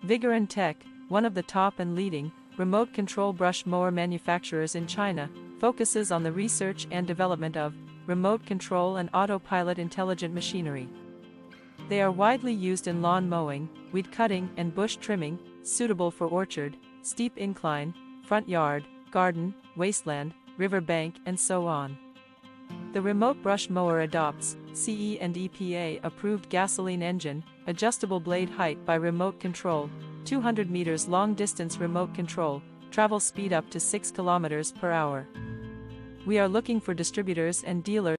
Vigorun Tech, one of the top and leading remote control brush mower manufacturers in China, focuses on the research and development of remote control and autopilot intelligent machinery. They are widely used in lawn mowing, weed cutting, and bush trimming, suitable for orchard, steep incline, front yard, garden, wasteland, river bank, and so on. The remote brush mower adopts CE and EPA approved gasoline engine, adjustable blade height by remote control, 200 meters long distance remote control, travel speed up to 6 kilometers per hour. We are looking for distributors and dealers